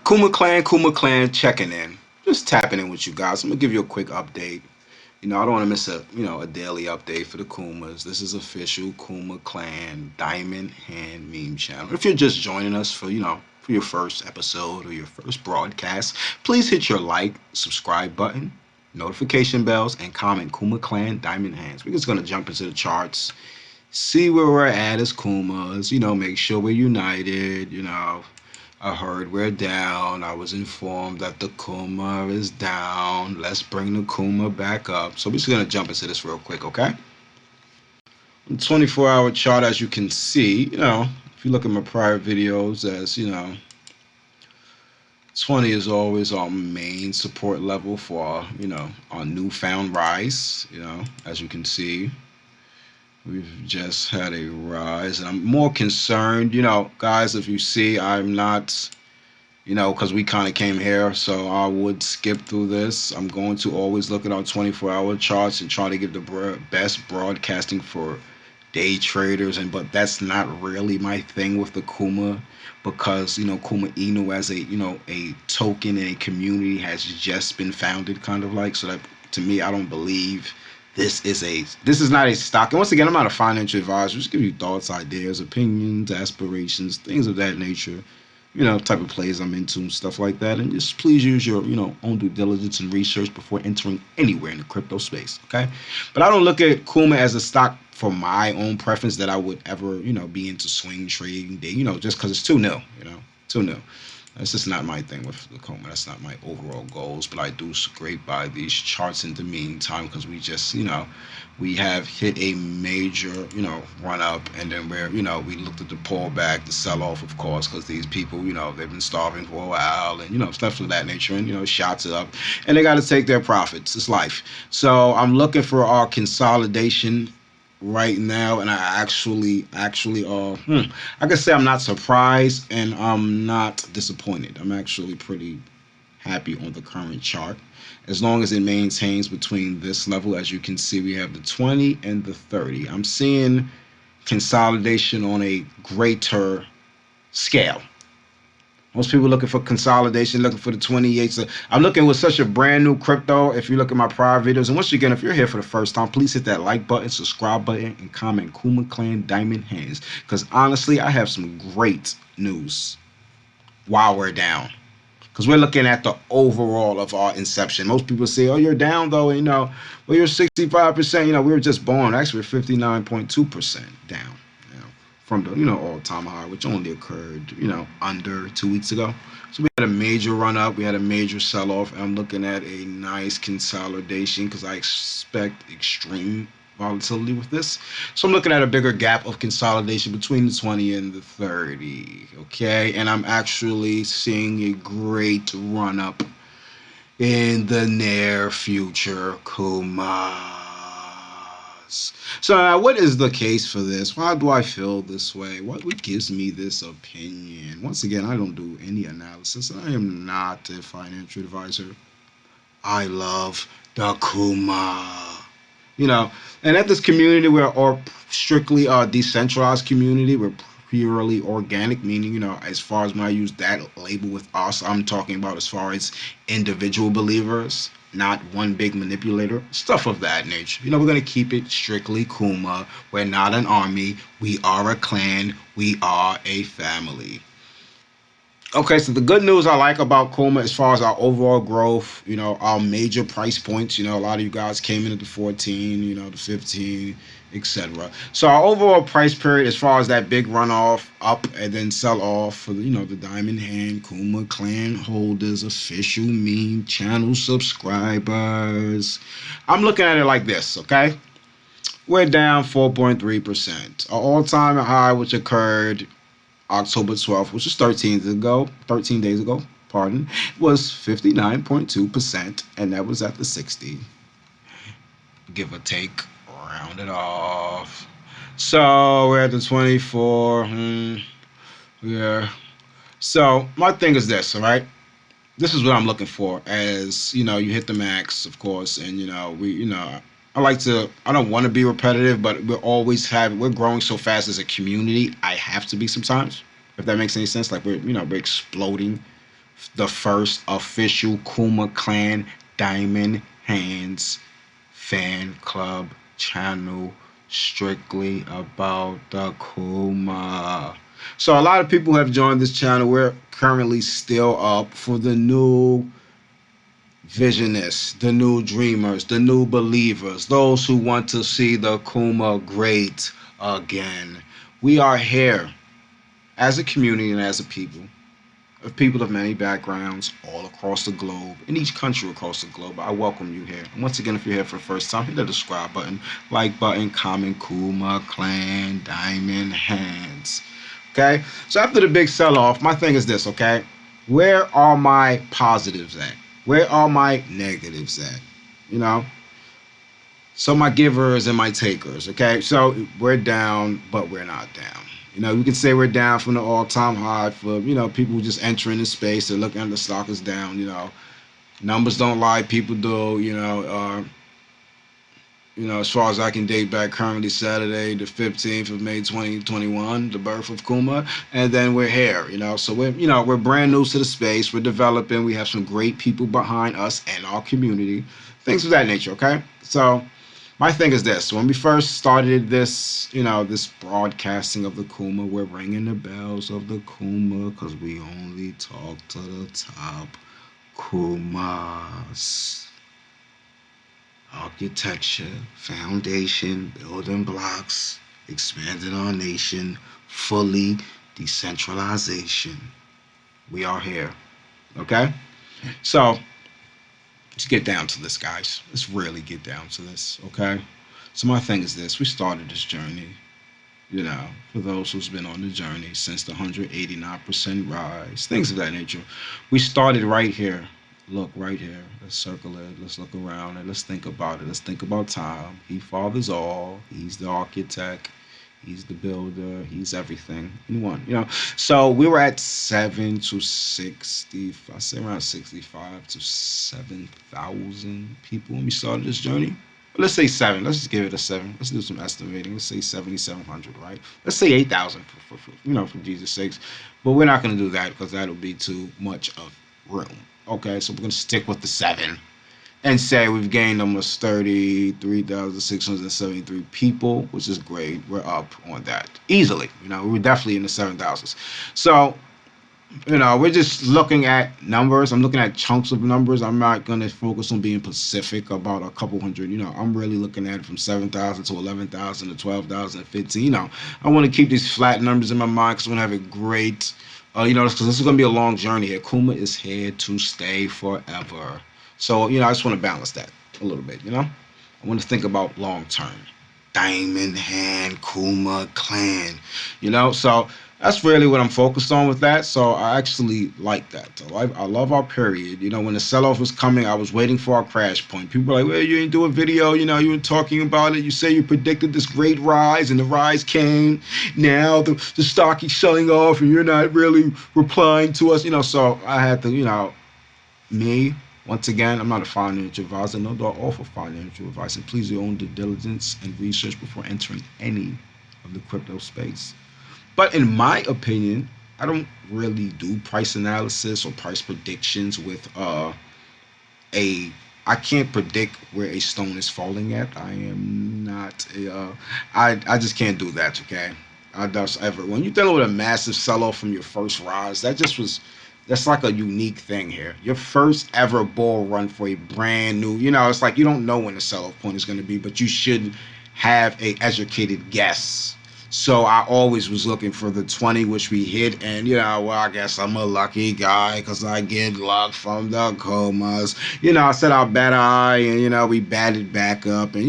Kuma Klan checking in. Just tapping in with you guys. I'm gonna give you a quick update. I don't want to miss a daily update for the Kumas. This is official Kuma Klan Diamond Hand Meme Channel. If you're just joining us for your first episode or your first broadcast, please hit your like, subscribe button, notification bells, and comment Kuma Klan Diamond Hands. We're just gonna jump into the charts, see where we're at as Kumas. Make sure we're united. I heard we're down. I was informed that the Kuma is down. Let's bring the Kuma back up. So we're just going to jump into this real quick, okay? The 24-hour chart, as you can see, if you look at my prior videos, as 20 is always our main support level for our newfound rise, as you can see. We've just had a rise, and I'm more concerned, guys, if you see, I'm not, because we kind of came here, so I would skip through this. I'm going to always look at our 24-hour charts and try to get the best broadcasting for day traders, but that's not really my thing with the Kuma, because, Kuma Inu as a token in a community has just been founded, kind of like, so that, to me, I don't believe this is not a stock. And once again, I'm not a financial advisor. Just give you thoughts, ideas, opinions, aspirations, things of that nature. Type of plays I'm into and stuff like that. And just please use your, own due diligence and research before entering anywhere in the crypto space. Okay. But I don't look at Kuma as a stock for my own preference that I would ever, be into swing trading day, just because it's too new, too new. That's just not my thing with the Kuma. That's not my overall goals. But I do scrape by these charts in the meantime, because we just, we have hit a major, run up, and then we looked at the pullback, the sell off, of course, because these people, they've been starving for a while, and stuff of that nature, and shots it up, and they got to take their profits. It's life. So I'm looking for our consolidation right now, and I actually I can say I'm not surprised and I'm not disappointed. I'm actually pretty happy on the current chart, as long as it maintains between this level. As you can see, we have the 20 and the 30. I'm seeing consolidation on a greater scale. Most people looking for consolidation, looking for the 28. So I'm looking with such a brand new crypto. If you look at my prior videos, and once again, if you're here for the first time, please hit that like button, subscribe button, and comment Kuma Klan Diamond Hands. Because honestly, I have some great news while we're down. Because we're looking at the overall of our inception. Most people say, oh, you're down though, well, you're 65%. We were just born. Actually, we're 59.2% down. From the all-time high, which only occurred under 2 weeks ago. So we had a major run up, we had a major sell-off, and I'm looking at a nice consolidation, because I expect extreme volatility with this. So I'm looking at a bigger gap of consolidation between the 20 and the 30. Okay, and I'm actually seeing a great run up in the near future, Kuma. So what is the case for this? Why do I feel this way? What gives me this opinion? Once again, I don't do any analysis. I am not a financial advisor. I love the Kuma. And at this community, we're all strictly a decentralized community. We're purely organic, meaning, as far as when I use that label with us, I'm talking about as far as individual believers, not one big manipulator, stuff of that nature. We're going to keep it strictly Kuma. We're not an army. We are a clan. We are a family. Okay, so the good news I like about Kuma, as far as our overall growth, our major price points, a lot of you guys came in at the 14, the 15, etc. So our overall price period, as far as that big runoff up and then sell off for the Diamond Hand Kuma Klan holders, official meme channel subscribers, I'm looking at it like this. Okay, we're down 4.3%. Our all-time high, which occurred October 12th, which is 13 days ago, was 59.2%, and that was at the 60, give or take, round it off. So we're at the 24. Yeah. So my thing is this, all right? This is what I'm looking for, as you hit the max, of course, and I don't want to be repetitive, but we're growing so fast as a community. I have to be sometimes, if that makes any sense. Like we're exploding the first official Kuma Klan Diamond Hands fan club channel strictly about the Kuma. So a lot of people have joined this channel. We're currently still up for the new visionists, the new dreamers, the new believers, those who want to see the Kuma great again. We are here as a community and as a people of people of many backgrounds all across the globe, in each country across the globe. I welcome you here. And once again, if you're here for the first time, hit the subscribe button, like button, comment, Kuma Clan, Diamond Hands. Okay? So after the big sell-off, my thing is this, okay? Where are my positives at? Where are my negatives at? You know? So my givers and my takers, okay? So we're down, but we're not down. You know, we can say we're down from the all-time high for, you know, people just entering the space. They're looking at the stock is down, you know. Numbers don't lie, people do, as far as I can date back, currently Saturday, the 15th of May, 2021, the birth of Kuma, and then we're here, you know. So we're brand new to the space. We're developing. We have some great people behind us and our community, things of that nature. Okay, so my thing is this: when we first started this, this broadcasting of the Kuma, we're ringing the bells of the Kuma because we only talk to the top Kumas. Architecture, foundation, building blocks, expanding our nation, fully decentralization. We are here. Okay? So, let's get down to this, guys. Let's really get down to this. Okay? So, my thing is this: we started this journey, for those who's been on the journey since the 189% rise, things of that nature. We started right here. Look right here. Let's circle it. Let's look around and let's think about it. Let's think about time. He fathers all. He's the architect. He's the builder. He's everything in one. So we were at 7 to 60. I say around 65 to 7,000 people when we started this journey. Let's say seven. Let's just give it a seven. Let's do some estimating. Let's say 7,700, right? Let's say 8,000 for Jesus' sakes. But we're not going to do that because that'll be too much of room. Okay, so we're going to stick with the seven and say we've gained almost 33,673 people, which is great. We're up on that easily. We're definitely in the 7,000s. So we're just looking at numbers. I'm looking at chunks of numbers. I'm not going to focus on being specific about a couple hundred. I'm really looking at it from 7,000 to 11,000 to 12,000 to 15. I want to keep these flat numbers in my mind because I want to have a great, because this is going to be a long journey here. Kuma is here to stay forever. So, I just want to balance that a little bit, I want to think about long term. Diamond Hand Kuma Clan, so that's really what I'm focused on with that. So I actually like that. I love our period. When the sell-off was coming, I was waiting for our crash point. People were like, well, you didn't do a video. You were talking about it. You say you predicted this great rise, and the rise came. Now the stock is selling off, and you're not really replying to us. So I had to, me, once again, I'm not a financial advisor, nor do I offer financial advice. And please do your own due diligence and research before entering any of the crypto space. But in my opinion, I don't really do price analysis or price predictions with I can't predict where a stone is falling at. I am not I just can't do that, okay? I just ever when you're dealing with a massive sell-off from your first rise, that's like a unique thing here. Your first ever bull run for a brand new, it's like you don't know when the sell-off point is going to be, but you should have a educated guess. So I always was looking for the 20, which we hit, and I guess I'm a lucky guy because I get luck from the Kumas. I said I'll bat an eye, and we batted back up, and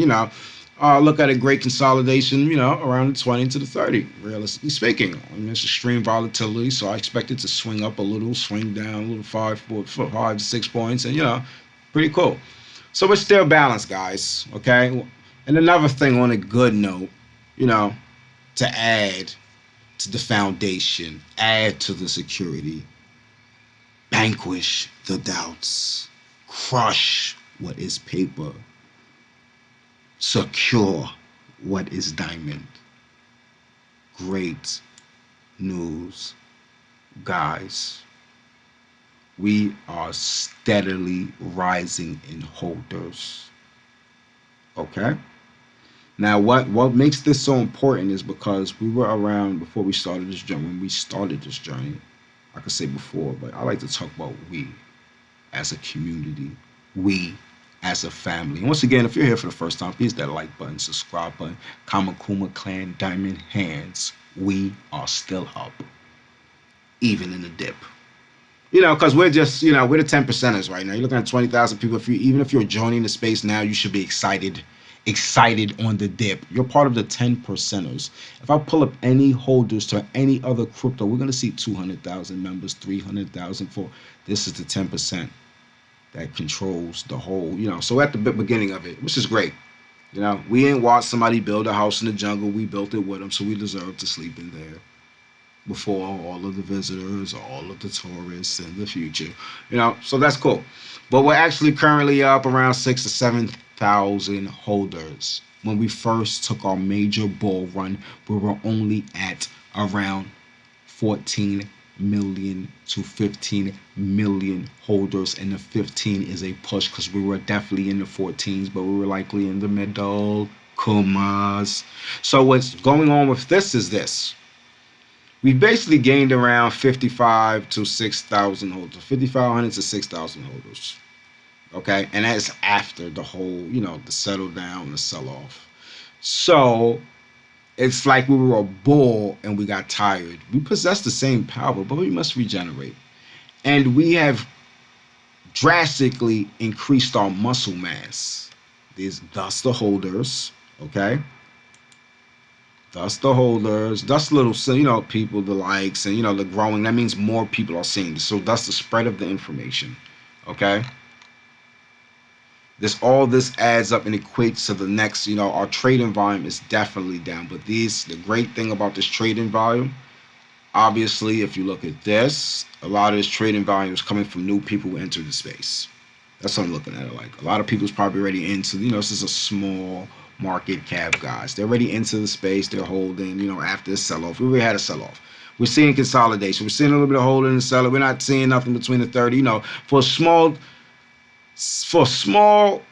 look at a great consolidation, around the 20 to the 30, realistically speaking. It's extreme volatility, so I expect it to swing up a little, swing down a little, 5 to 6 points, and, pretty cool. So we're still balanced, guys, okay? And another thing on a good note, to add to the foundation, add to the security, vanquish the doubts, crush what is paper, secure what is diamond. Great news, guys. We are steadily rising in holders. Okay. Now, what makes this so important is because we were around before we started this journey. When we started this journey, I could say before, but I like to talk about we as a community, we as a family. And once again, if you're here for the first time, please hit that like button, subscribe button, Kuma Clan, Diamond Hands. We are still up, even in the dip. Because we're just, we're the 10 percenters right now. You're looking at 20,000 people. Even if you're joining the space now, you should be excited on the dip. You're part of the 10 percenters. If I pull up any holders to any other crypto, we're gonna see 200,000 members, 300,000 for this is the 10% that controls the whole. So at the beginning of it, which is great. We ain't watched somebody build a house in the jungle. We built it with them, so we deserve to sleep in there before all of the visitors, all of the tourists in the future. So that's cool. But we're actually currently up around 6 to 7,000 holders. When we first took our major bull run, we were only at around 14 million to 15 million holders, and the 15 is a push because we were definitely in the 14s, but we were likely in the middle. Kumas. So what's going on with this is this: we basically gained around 55 to 6,000 holders, 5,500 to 6,000 holders. Okay, and that's after the whole, the settle down, the sell off. So it's like we were a bull and we got tired. We possess the same power, but we must regenerate. And we have drastically increased our muscle mass. Thus the holders, okay? Thus the holders, thus little, people, the likes, and, the growing. That means more people are seeing this. So thus the spread of the information, okay? All this adds up and equates to the next, our trading volume is definitely down. But the great thing about this trading volume, obviously, if you look at this, a lot of this trading volume is coming from new people who entered the space. That's what I'm looking at it like. A lot of people's probably already into, this is a small market cap guys. They're already into the space. They're holding, after the sell-off. We already had a sell-off. We're seeing consolidation. We're seeing a little bit of holding and selling. We're not seeing nothing between the 30. For a small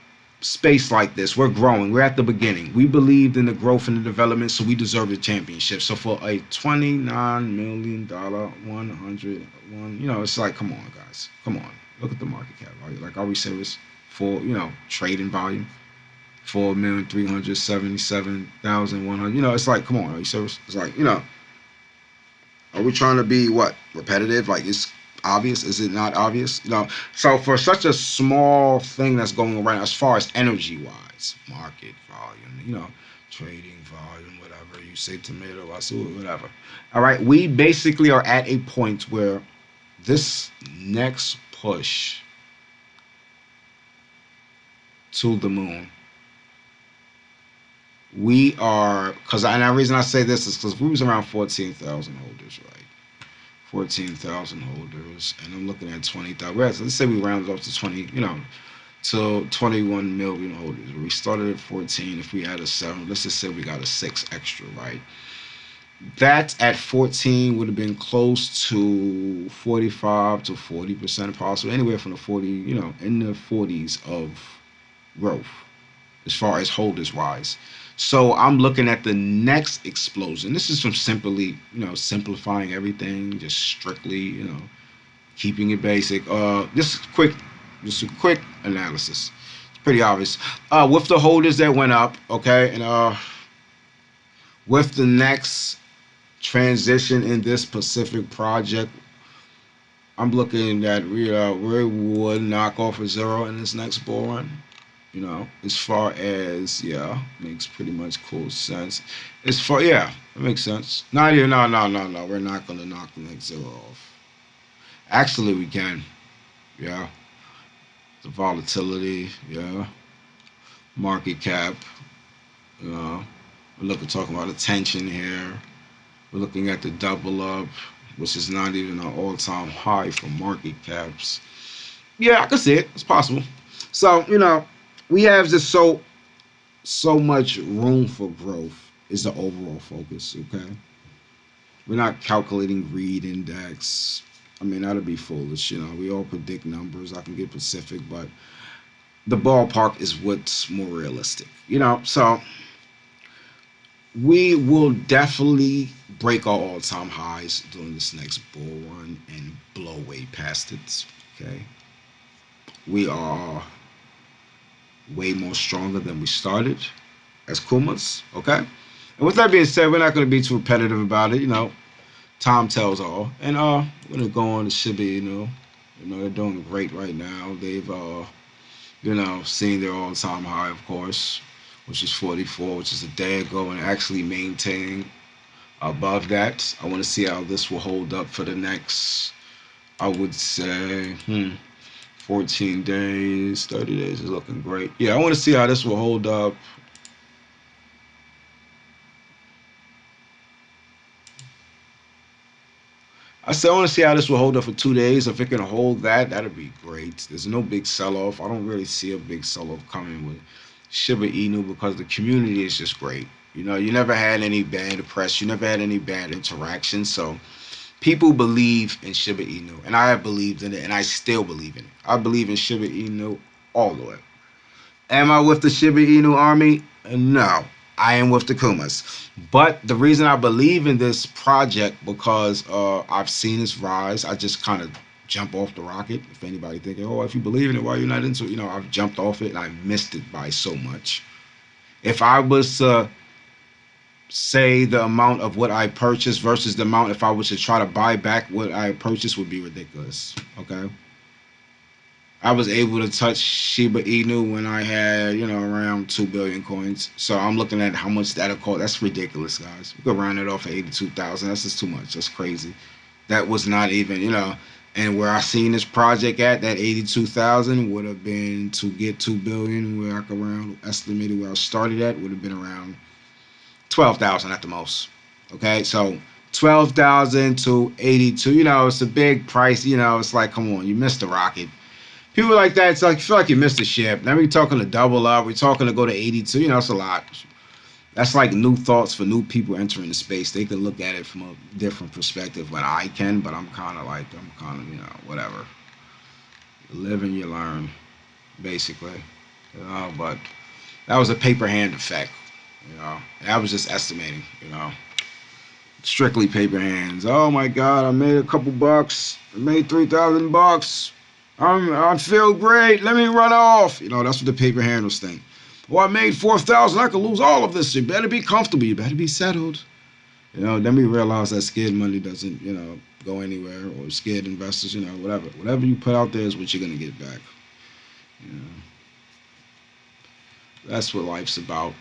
space like this, we're growing. We're at the beginning. We believed in the growth and the development, so we deserve the championship. So for a $29 million, 101, it's like, come on, guys, come on. Look at the market cap. Are we serious? For trading volume, 4,377,100. It's like, come on, are you serious? It's like, are we trying to be what, repetitive? Like, it's obvious. Is it not obvious? So for such a small thing that's going around, as far as energy wise, market volume, trading volume, whatever you say, tomato, I see, whatever. All right, we basically are at a point where this next push to the moon, we are, and the reason I say this is because we was around 14,000 holders, right? 14,000 holders, and I'm looking at 20,000. Let's say we rounded up to 20, to 21 million holders. We started at 14. If we add a 7, let's just say we got a 6 extra, right? That at 14 would have been close to 45 to 40% possible, anywhere from the 40, in the 40s of growth as far as holders wise. So I'm looking at the next explosion. This is from simply, simplifying everything, just strictly, keeping it basic. Just a quick analysis. It's pretty obvious. With the holders that went up, okay, and with the next transition in this specific project, I'm looking at we would knock off a 0 in this next bull run. As far as, makes pretty much cool sense. It makes sense. Not even, no. We're not gonna knock the next 0 off. Actually, we can. Yeah. The volatility. Yeah. Market cap. We're talking about attention here. We're looking at the double up, which is not even an all-time high for market caps. Yeah, I can see it. It's possible. So, we have just so much room for growth is the overall focus, okay? We're not calculating greed index. I mean, that'd be foolish. We all predict numbers. I can get specific, but the ballpark is what's more realistic. So we will definitely break our all-time highs during this next bull run and blow way past it. Okay, we are way more stronger than we started as Kumas. Okay, and with that being said, we're not going to be too repetitive about it. Time tells all, and we're gonna go on to Shiba. They're doing great right now. They've seen their all-time high, of course, which is 44, which is a day ago, and actually maintaining above that. I want to see how this will hold up for the next, I would say, 14 days, 30 days is looking great. Yeah, I want to see how this will hold up. I said I want to see how this will hold up for 2 days. If it can hold that, that'd be great. There's no big sell-off. I don't really see a big sell-off coming with Shiba Inu because the community is just great. You never had any bad press. You never had any bad interactions. So people believe in Shiba Inu, and I have believed in it, and I still believe in it. I believe in Shiba Inu all the way. Am I with the Shiba Inu army? No, I am with the Kumas. But the reason I believe in this project because I've seen its rise. I just kind of jump off the rocket. If anybody thinking, oh, if you believe in it, why are you not into it? I've jumped off it and I missed it by so much. If I was to say the amount of what I purchased versus the amount if I was to try to buy back what I purchased would be ridiculous. Okay. I was able to touch Shiba Inu when I had, around 2 billion coins. So I'm looking at how much that'll cost. That's ridiculous, guys. We could round it off at 82,000. That's just too much. That's crazy. That was not even, and where I seen this project at, that 82,000 would have been to get 2 billion, where I could around estimated where I started at would have been around 12,000 at the most. Okay, so 12,000 to 82. It's a big price. It's like, come on, you missed the rocket. People like that, it's like you feel like you missed a ship. Now we're talking to double up. We're talking to go to 82. It's a lot. That's like new thoughts for new people entering the space. They can look at it from a different perspective when I can, but I'm kind of, whatever. You live and you learn, basically. But that was a paper hand effect. And I was just estimating. Strictly paper hands. Oh my God, I made a couple bucks. I made 3,000 bucks. I feel great. Let me run off. That's what the paper handles think. Well, I made 4,000. I could lose all of this. You better be comfortable. You better be settled. Then we realize that scared money doesn't, go anywhere, or scared investors, whatever. Whatever you put out there is what you're gonna get back. You know, that's what life's about.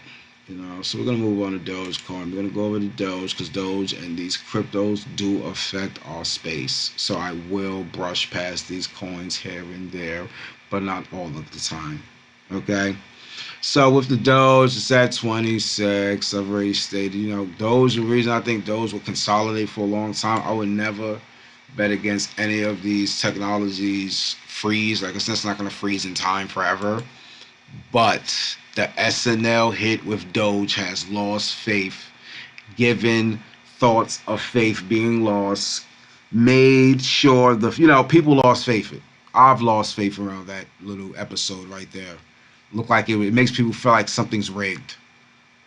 So we're gonna move on to Dogecoin. We're gonna go over to Doge because Doge and these cryptos do affect our space. So I will brush past these coins here and there, but not all of the time. Okay. So with the Doge, it's at 26. I've already stated, Doge. The reason I think Doge will consolidate for a long time, I would never bet against any of these technologies freeze. Like it's not gonna freeze in time forever. But the SNL hit with Doge has lost faith, given thoughts of faith being lost, made sure people lost faith. I've lost faith around that little episode right there. Look like it makes people feel like something's rigged,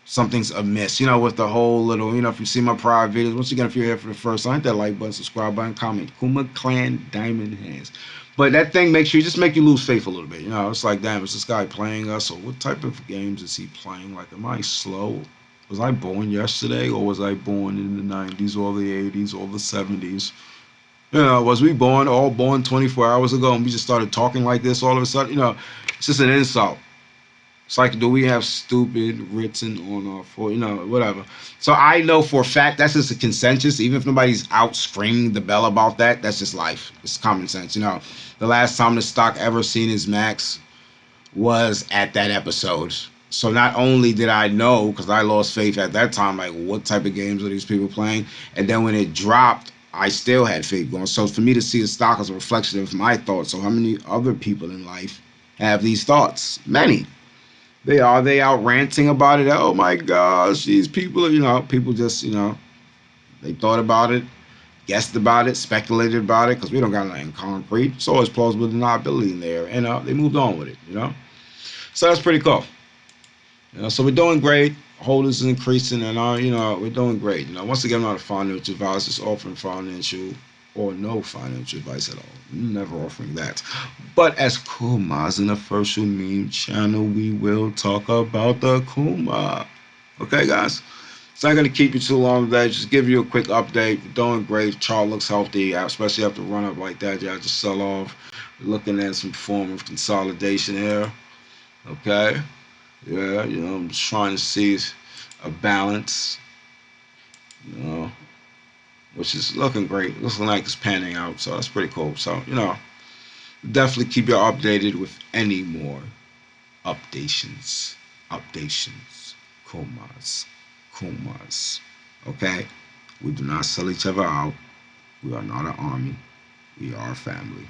something's amiss. With the whole little, if you see my prior videos, once again, if you're here for the first time, hit that like button, subscribe button, comment. Kuma Klan Diamond Hands. But that thing makes you just make you lose faith a little bit. It's like, damn, is this guy playing us, or what type of games is he playing? Like, am I slow? Was I born yesterday, or was I born in the 90s or the 80s or the 70s? Was we all born 24 hours ago, and we just started talking like this all of a sudden? It's just an insult. It's like, do we have stupid written on our foot? Whatever. So I know for a fact that's just a consensus. Even if nobody's out screaming the bell about that, that's just life. It's common sense. The last time the stock ever seen its max was at that episode. So not only did I know, because I lost faith at that time, like what type of games are these people playing? And then when it dropped, I still had faith going. So for me to see the stock as a reflection of my thoughts, so how many other people in life have these thoughts? Many. They out ranting about it. Oh my gosh, these people, people just, they thought about it. guessed about it, speculated about it, because we don't got nothing concrete. It's always plausible deniability in there, and they moved on with it. So that's pretty cool. So we're doing great. Holders is increasing, and we're doing great. Once again, I'm not a financial advisor, just offering financial or no financial advice at all. Never offering that. But as Kuma's in the First Meme channel, we will talk about the Kuma. Okay, guys? It's not going to keep you too long today. Just give you a quick update. We're doing great. Chart looks healthy, especially after a run up like that. Y'all just sell off. We're looking at some form of consolidation here. Okay? Yeah, I'm just trying to see a balance, you know, which is looking great. Looking like it's panning out, so that's pretty cool. So, definitely keep you updated with any more updations. Updations. Kumas. Okay? We do not sell each other out. We are not an army. We are a family.